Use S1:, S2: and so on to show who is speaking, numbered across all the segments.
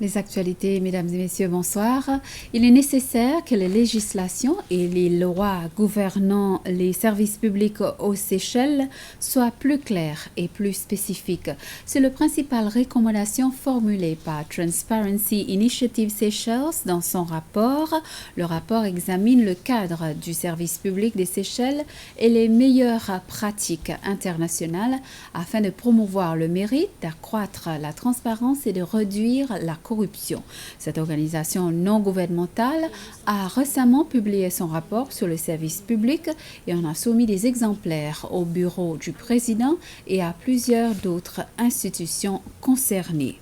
S1: Les actualités, mesdames et messieurs, bonsoir. Il est nécessaire que les législations et les lois gouvernant les services publics aux Seychelles soient plus claires et plus spécifiques. C'est la principale recommandation formulée par Transparency Initiative Seychelles dans son rapport. Le rapport examine le cadre du service public des Seychelles et les meilleures pratiques internationales afin de promouvoir le mérite, d'accroître la transparence et de réduire la corruption. Cette organisation non gouvernementale a récemment publié son rapport sur le service public et en a soumis des exemplaires au bureau du président et à plusieurs d'autres institutions concernées.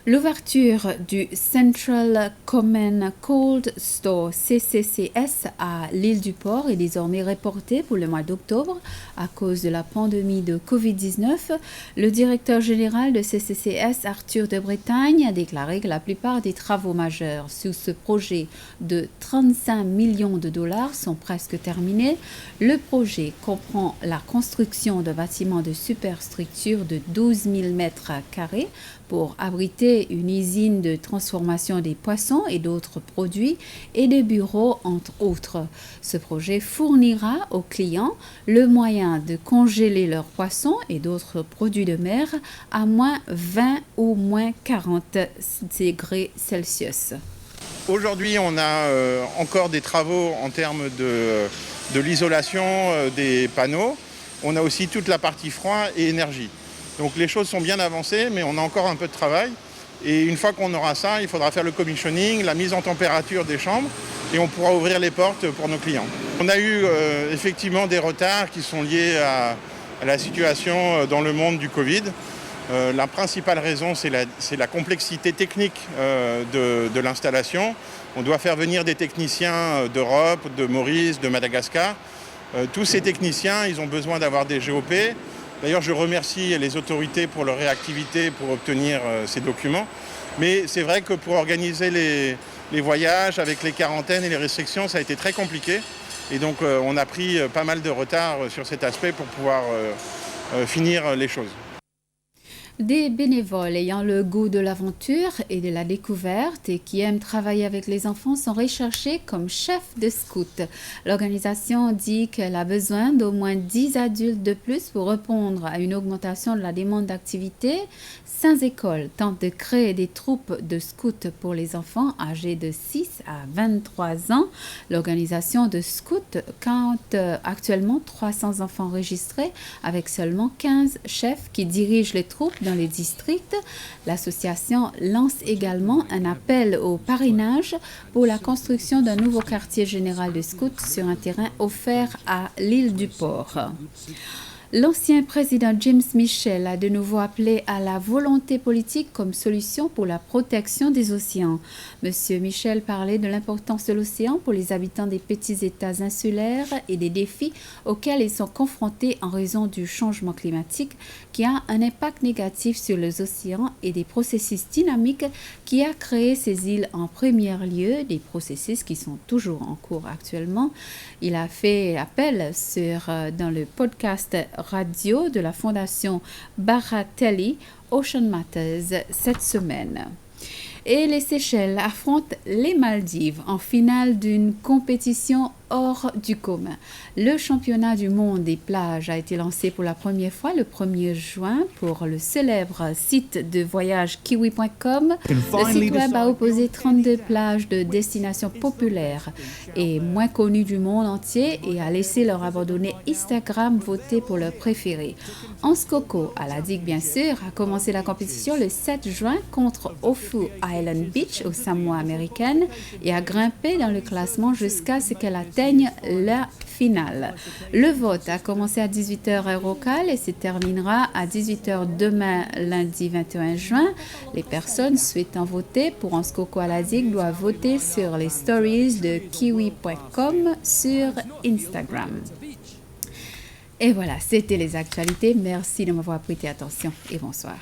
S1: L'ouverture du Central Common Cold Store CCCS à l'île du Port est désormais reportée pour le mois d'octobre à cause de la pandémie de COVID-19. Le directeur général de CCCS, Arthur de Bretagne, a déclaré que la plupart des travaux majeurs sur ce projet de 35 millions de dollars sont presque terminés. Le projet comprend la construction d'un bâtiment de superstructure de 12 000 mètres carrés pour abriter une usine de transformation des poissons et d'autres produits et des bureaux, entre autres. Ce projet fournira aux clients le moyen de congeler leurs poissons et d'autres produits de mer à moins 20 ou moins 40 degrés Celsius.
S2: Aujourd'hui, on a encore des travaux en termes de l'isolation des panneaux. On a aussi toute la partie froid et énergie. Donc les choses sont bien avancées, mais on a encore un peu de travail. Et une fois qu'on aura ça, il faudra faire le commissioning, la mise en température des chambres, et on pourra ouvrir les portes pour nos clients. On a eu effectivement des retards qui sont liés à la situation dans le monde du Covid. La principale raison, c'est la complexité technique de l'installation. On doit faire venir des techniciens d'Europe, de Maurice, de Madagascar. Tous ces techniciens, ils ont besoin d'avoir des GOP. D'ailleurs, je remercie les autorités pour leur réactivité pour obtenir ces documents. Mais c'est vrai que pour organiser les voyages avec les quarantaines et les restrictions, ça a été très compliqué. Et donc, on a pris pas mal de retard sur cet aspect pour pouvoir finir les choses.
S1: Des bénévoles ayant le goût de l'aventure et de la découverte et qui aiment travailler avec les enfants sont recherchés comme chefs de scout. L'organisation dit qu'elle a besoin d'au moins 10 adultes de plus pour répondre à une augmentation de la demande d'activité. Sans école tente de créer des troupes de scouts pour les enfants âgés de 6 à 23 ans. L'organisation de scouts compte actuellement 300 enfants enregistrés avec seulement 15 chefs qui dirigent les troupes dans les districts. L'association lance également un appel au parrainage pour la construction d'un nouveau quartier général de scouts sur un terrain offert à l'île du Port. L'ancien président James Michel a de nouveau appelé à la volonté politique comme solution pour la protection des océans. Monsieur Michel parlait de l'importance de l'océan pour les habitants des petits États insulaires et des défis auxquels ils sont confrontés en raison du changement climatique qui a un impact négatif sur les océans et des processus dynamiques qui a créé ces îles en premier lieu, des processus qui sont toujours en cours actuellement. Il a fait appel dans le podcast radio de la Fondation Baratelli Ocean Matters cette semaine. Et les Seychelles affrontent les Maldives en finale d'une compétition hors du commun. Le championnat du monde des plages a été lancé pour la première fois le 1er juin pour le célèbre site de voyage kiwi.com. Le site web a opposé 32 plages de destinations populaires et moins connues du monde entier et a laissé leurs abandonnés Instagram voter pour leurs préférés. Hans Coco, à la digue bien sûr, a commencé la compétition le 7 juin contre Ofu Island Beach aux Samoa américaines et a grimpé dans le classement jusqu'à ce qu'elle atteigne la finale. Le vote a commencé à 18h heure locale et se terminera à 18h demain, lundi 21 juin. Les personnes souhaitant voter pour Hans Coco à la digue doivent voter sur les stories de kiwi.com sur Instagram. Et voilà, c'était les actualités. Merci de m'avoir prêté attention et bonsoir.